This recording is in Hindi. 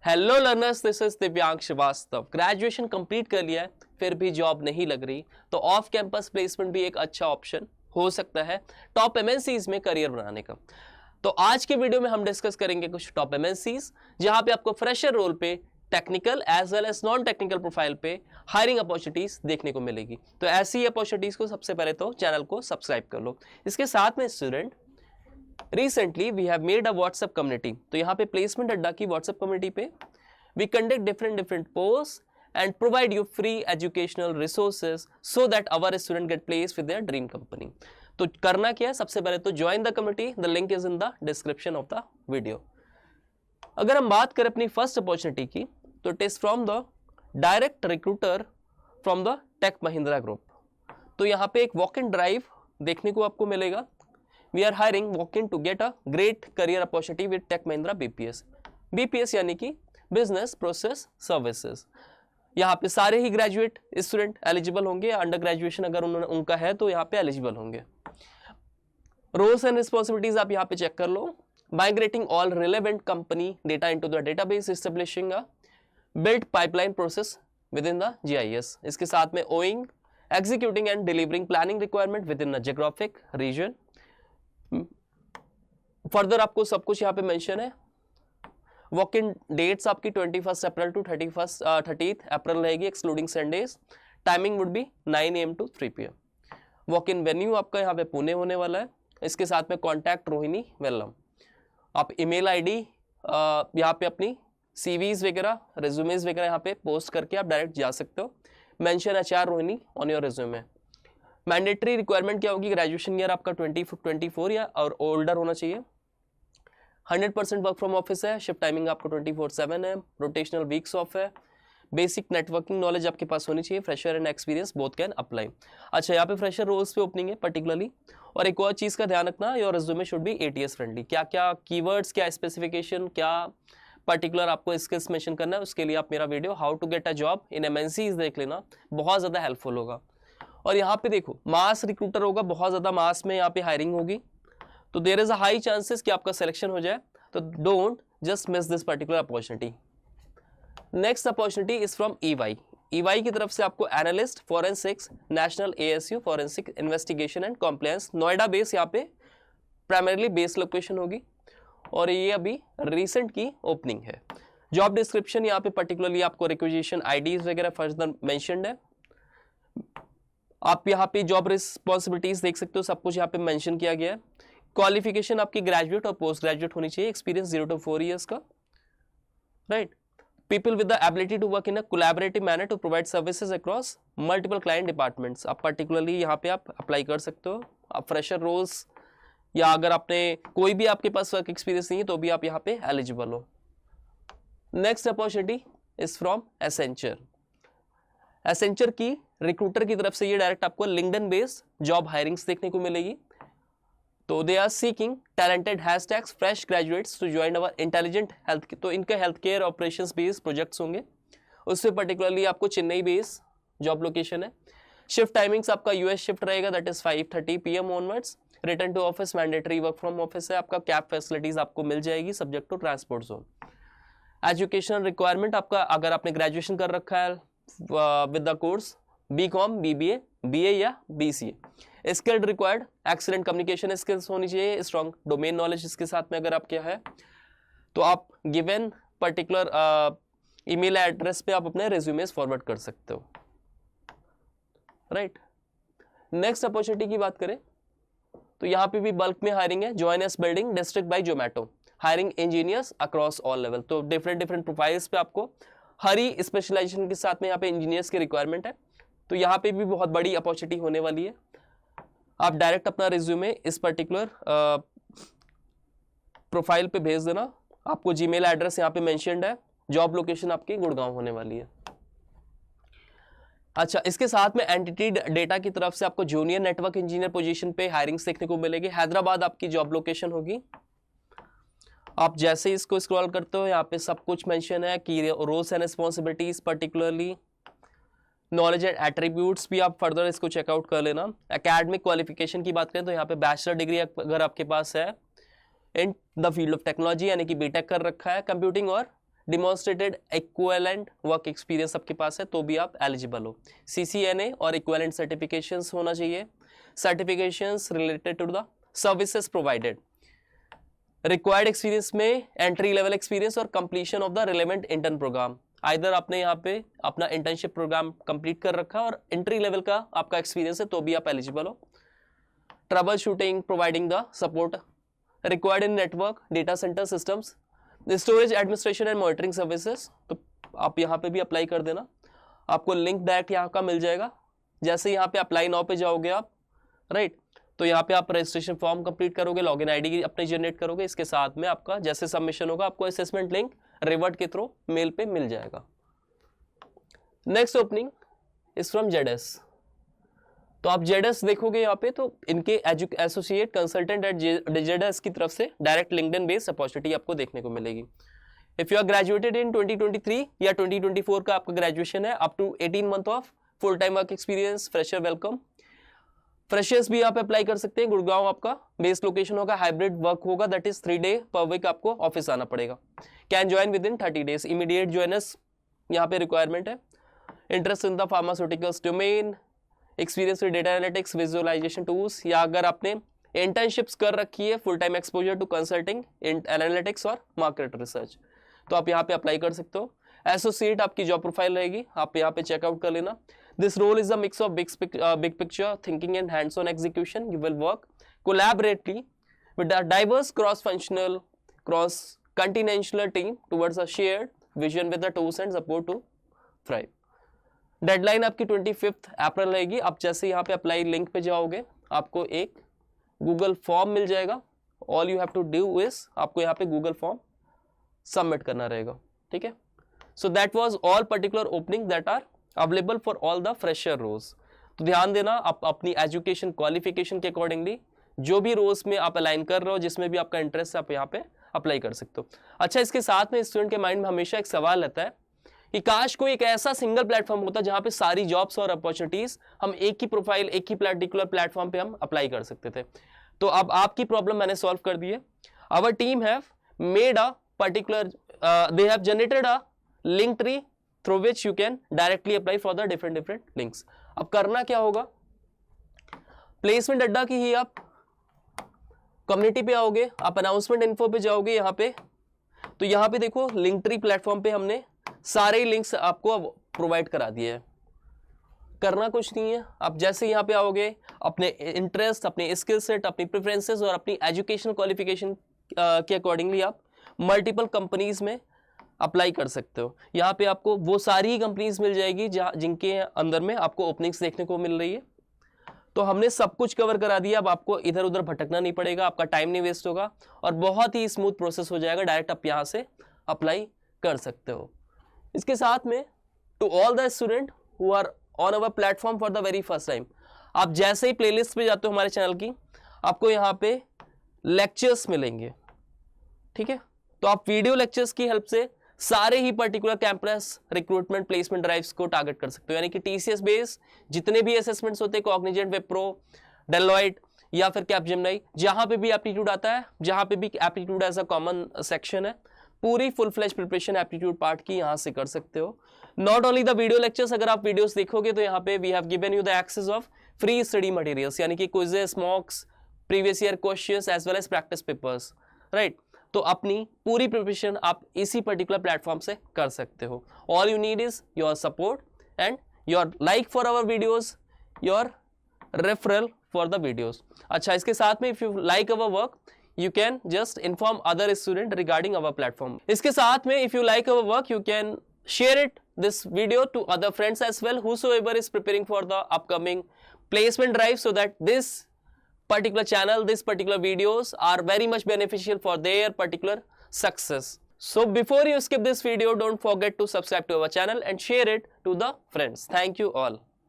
हेलो लर्नर्स, दिस इज दिव्यांग श्रीवास्तव। ग्रेजुएशन कंप्लीट कर लिया है फिर भी जॉब नहीं लग रही तो ऑफ कैंपस प्लेसमेंट भी एक अच्छा ऑप्शन हो सकता है टॉप एमएनसीज में करियर बनाने का। तो आज के वीडियो में हम डिस्कस करेंगे कुछ टॉप एमएनसीज जहां पे आपको फ्रेशर रोल पे technical as well as non technical profile पे हायरिंग अपॉर्चुनिटीज देखने को मिलेगी। तो ऐसी अपॉर्चुनिटीज को सबसे पहले तो चैनल को सब्सक्राइब कर लो। इसके साथ में student recently we have made a WhatsApp community. तो यहाँ पे प्लेसमेंट अड्डा की व्हाट्सएप कम्युनिटी पे we conduct different post and provide you free educational resources so that our student get place with their dream company. तो करना क्या है, सबसे पहले तो join the community, the link is in the description of the video. अगर हम बात करें अपनी फर्स्ट अपॉर्चुनिटी की तो it is from the direct recruiter from the Tech Mahindra group. तो यहाँ पे एक वॉक इन ड्राइव देखने को आपको मिलेगा। We are hiring walk-in to get a great career opportunity with Tech Mahindra BPS। BPS यानी कि Business Process Services। यहाँ पे सारे ही ग्रेजुएट स्टूडेंट एलिजिबल होंगे, अंडर ग्रेजुएशन अगर उनका है तो यहाँ पे एलिजिबल होंगे। रोल्स एंड रिस्पॉन्सिबिलिटीज आप यहाँ पे चेक कर लो। Migrating all relevant company data into the database, establishing a build pipeline process within the GIS। इसके साथ में owing executing and delivering planning requirement within the geographic region. Further आपको सब कुछ यहाँ पे मेंशन है। वॉक इन डेट्स आपकी 21 अप्रैल टू 30 अप्रैल रहेगी excluding Sundays. Timing would be 9 AM to 3 PM। Walk in venue आपका यहाँ पे पुणे होने वाला है। इसके साथ में कॉन्टैक्ट रोहिणी वेल्लम। आप ईमेल आईडी यहाँ पे अपनी CVs वगैरह रेज्यूमेज वगैरह यहाँ पे पोस्ट करके आप डायरेक्ट जा सकते हो। Mention HR Rohini on your resume. Mandatory requirement क्या होगी, ग्रेजुएशन ईयर आपका 24 या और ओल्डर होना चाहिए। 100% वर्क फ्रॉम ऑफिस है। शिफ्ट टाइमिंग आपको 24/7 है। रोटेशनल वीक्स ऑफ है। बेसिक नेटवर्किंग नॉलेज आपके पास होनी चाहिए। Fresher and experience both can apply. अच्छा, यहाँ पे फ्रेशर रोल्स पे ओपनिंग है पर्टिकुलरली। और एक और चीज़ का ध्यान रखना, your resume should be ATS friendly. क्या क्या कीवर्ड्स, क्या स्पेसिफिकेशन, क्या पर्टिकुलर आपको स्किल्स मेंशन करना है, उसके लिए आप मेरा video how to get a job in MNCs देख लेना, बहुत ज़्यादा हेल्पफुल होगा। और यहाँ पे देखो मास रिक्रूटर होगा, बहुत ज़्यादा मास में यहाँ पे हायरिंग होगी, तो there is a high chances कि आपका सिलेक्शन हो जाए। तो don't just miss this particular opportunity. Next opportunity is from EY की तरफ से आपको analyst forensics, national ASU forensic investigation and compliance, Noida base यहाँ पे प्राइमरीली बेस लोकेशन होगी और ये अभी रिसेंट की ओपनिंग है। जॉब डिस्क्रिप्शन यहाँ पे पर्टिकुलरली आपको रिक्विजिशन IDs वगैरह फर्दर मेंशन्ड है। आप यहाँ पे जॉब रिस्पॉन्सिबिलिटीज देख सकते हो, सब कुछ यहाँ पे मेंशन किया गया है। क्वालिफिकेशन आपकी ग्रेजुएट और पोस्ट ग्रेजुएट होनी चाहिए। एक्सपीरियंस 0 to 4 years का, right. People with the ability to work in a collaborative manner to provide services across multiple client departments. आप पर्टिकुलरली यहाँ पे आप अप्लाई कर सकते हो। आप फ्रेशर रोल्स या अगर आपने कोई भी आपके पास वर्क एक्सपीरियंस नहीं है तो भी आप यहाँ पे एलिजिबल हो। Next opportunity is from Accenture. Accenture की रिक्रूटर की तरफ से ये डायरेक्ट आपको लिंक्डइन बेस्ड जॉब हायरिंग्स देखने को मिलेगी। तो they are seeking talented hashtags fresh graduates to join our intelligent health. तो इनके health care operations based projects होंगे, उससे पर्टिकुलरली आपको चेन्नई बेस्ड जॉब लोकेशन है। शिफ्ट टाइमिंग्स आपका US शिफ्ट रहेगा, that is 5:30 PM onwards. Return to office, mandatory work from office है। आपका कैब फैसिलिटीज आपको मिल जाएगी subject to transport zone. Educational requirement आपका, अगर आपने ग्रेजुएशन कर रखा है with the course BCom, BBA, BA या BCA। Skilled required excellent communication skills होनी चाहिए, स्ट्रॉन्ग डोमेन नॉलेज इसके साथ में अगर आप क्या है तो आप गिवन पर्टिकुलर ईमेल एड्रेस पे आप अपने रिज्यूमेस फॉरवर्ड कर सकते हो, राइट। नेक्स्ट अपॉर्चुनिटी की बात करें तो यहाँ पे भी बल्क में हायरिंग है। Join us building district by Zomato, hiring engineers across all level. तो डिफरेंट प्रोफाइल्स पे आपको हर ही स्पेशलाइजेशन के साथ में यहाँ पे इंजीनियर्स की रिक्वायरमेंट है। तो यहाँ पे भी बहुत बड़ी अपॉर्चुनिटी होने वाली है। आप डायरेक्ट अपना रिज्यूमे इस पर्टिकुलर प्रोफाइल पे भेज देना। आपको जीमेल एड्रेस यहाँ पे मेंशन्ड है। जॉब लोकेशन आपकी गुड़गांव होने वाली है। अच्छा, इसके साथ में एंटिटी डेटा की तरफ से आपको जूनियर नेटवर्क इंजीनियर पोजीशन पे हायरिंग्स देखने को मिलेगी। हैदराबाद आपकी जॉब लोकेशन होगी। आप जैसे इसको स्क्रॉल करते हो यहाँ पे सब कुछ मेंशन है कि roles and responsibilities, particularly knowledge and attributes भी आप फर्दर इसको चेकआउट कर लेना। एकेडमिक क्वालिफिकेशन की बात करें तो यहाँ पे बैचलर डिग्री अगर आपके पास है in the field of technology यानी कि BTech कर रखा है, कंप्यूटिंग और डिमॉन्स्ट्रेटेड इक्विवेलेंट वर्क एक्सपीरियंस आपके पास है तो भी आप एलिजिबल हो। CCNA और इक्विवेलेंट सर्टिफिकेशंस होना चाहिए। Certifications related to the services provided. Required experience में एंट्री लेवल एक्सपीरियंस और completion of the relevant intern program. Either आपने यहाँ पे अपना इंटर्नशिप प्रोग्राम कंप्लीट कर रखा और एंट्री लेवल का आपका एक्सपीरियंस है तो भी आप एलिजिबल हो। Trouble shooting, providing the support required in network, data centre systems, storage administration and monitoring services, तो आप यहाँ पे भी अप्लाई कर देना। आपको लिंक डायरेक्ट यहाँ का मिल जाएगा। जैसे यहाँ पे अप्लाई नाउ पे जाओगे आप, राइट, तो यहाँ पे आप रजिस्ट्रेशन फॉर्म कंप्लीट करोगे, लॉगिन आईडी अपने जनरेट करोगे, इसके साथ में आपका जैसे सबमिशन होगा आपको असेसमेंट लिंक रिवर्ट के थ्रू मेल पे मिल जाएगा। Next opening is from ZS। तो आप ZS देखोगे यहाँ पे तो इनके एसोसिएट कंसल्टेंट एट ZS की तरफ से डायरेक्ट लिंक्डइन बेस्ड अपॉर्चुनिटी आपको देखने को मिलेगी। If you are graduated in 2023 या 2024 का आपका ग्रेजुएशन है, up to 18 month of full time work experience, fresher welcome. Freshers भी आप अप्लाई कर सकते हैं। गुड़गांव आपका बेस लोकेशन होगा, हाइब्रिड वर्क होगा, that is 3 day per week आपको ऑफिस आना पड़ेगा। Can join within 30 days, immediate joiners यहाँ पे रिक्वायरमेंट है। Interest in the pharmaceuticals domain, experience with data analytics, visualisation tools, या अगर आपने इंटर्नशिप्स कर रखी है, full time exposure to consulting, analytics और मार्केट रिसर्च, तो आप यहाँ पे अप्लाई कर सकते हो। एसोसिएट आपकी जॉब प्रोफाइल रहेगी, आप यहाँ पे चेकआउट कर लेना। This role is a mix of big picture thinking and hands-on execution. You will work collaboratively with a diverse cross-functional, cross-continental team towards a shared vision with the tools and support to thrive. Deadline आपकी 25 अप्रैल रहेगी। आप जैसे यहाँ पे अप्लाई लिंक पे जाओगे आपको एक गूगल फॉर्म मिल जाएगा। All you have to do is आपको यहाँ पे गूगल फॉर्म सबमिट करना रहेगा, ठीक है। So that was all particular opening that are available for all the freshers. तो ध्यान देना, आप अपनी एजुकेशन क्वालिफिकेशन के अकॉर्डिंगली जो भी रोज में आप अलाइन कर रहे हो, जिसमें भी आपका इंटरेस्ट है, आप यहाँ पे अप्लाई कर सकते हो। अच्छा, इसके साथ में स्टूडेंट के माइंड में हमेशा एक सवाल रहता है कि काश कोई एक ऐसा सिंगल प्लेटफॉर्म होता जहां पे सारी जॉब्स और अपॉर्चुनिटीज हम एक ही प्रोफाइल, एक ही पर्टिकुलर प्लेटफॉर्म पे हम अप्लाई कर सकते थे। तो अब आपकी प्रॉब्लम मैंने सॉल्व कर दी है। Our team have made a particular, they have generated a link tree through which you can directly apply for the different links। अब करना क्या होगा, प्लेसमेंट अड्डा की ही आप कम्युनिटी पे आओगे, आप अनाउंसमेंट इन्फो पे जाओगे यहाँ पे, तो यहाँ पे देखो लिंक ट्री प्लेटफॉर्म पे हमने सारे लिंक्स आपको प्रोवाइड करा दिए हैं। करना कुछ नहीं है, आप जैसे यहाँ पे आओगे अपने इंटरेस्ट, अपने स्किल सेट, अपनी प्रेफरेंसेस और अपनी एजुकेशनल क्वालिफिकेशन के अकॉर्डिंगली आप मल्टीपल कंपनीज में अप्लाई कर सकते हो। यहाँ पे आपको वो सारी कंपनीज मिल जाएगी जिनके अंदर में आपको ओपनिंग्स देखने को मिल रही है। तो हमने सब कुछ कवर करा दिया, अब आपको इधर उधर भटकना नहीं पड़ेगा, आपका टाइम नहीं वेस्ट होगा और बहुत ही स्मूथ प्रोसेस हो जाएगा। डायरेक्ट आप यहाँ से अप्लाई कर सकते हो। इसके साथ में to all the student who are on our platform for the very first time, आप जैसे ही प्लेलिस्ट पे जाते हो हमारे चैनल की, आपको यहाँ पे लेक्चर्स मिलेंगे, ठीक है। तो आप वीडियो लेक्चर्स की हेल्प से सारे ही particular campus recruitment placement drives को टारगेट कर सकते हो। यानी कि TCS बेस जितने भी असेसमेंट्स होते हैं, कॉग्निजेंट, विप्रो, डेलॉयट या फिर कैपजेमिनी, जहां पे भी एप्टीट्यूड आता है, जहां पे भी aptitude as a common section है, पूरी full flash preparation aptitude part की यहां से कर सकते हो। Not only the video lectures, अगर आप वीडियोस देखोगे तो यहाँ पे we have given you the access of free study materials, यानी कि quizzes, mocks, previous year questions as well as practice papers, right. तो अपनी पूरी प्रिपरेशन आप इसी पर्टिकुलर प्लेटफॉर्म से कर सकते हो। All you need is your support and your like for our videos, your referral for the videos. अच्छा, इसके साथ में if you like our work you can just inform other student regarding our platform। इसके साथ में if you like our work you can share it this video to other friends as well whosoever is preparing for the upcoming placement drive, so that this particular channel, this particular videos are very much beneficial for their particular success। So before you skip this video, don't forget to subscribe to our channel and share it to the friends। Thank you all।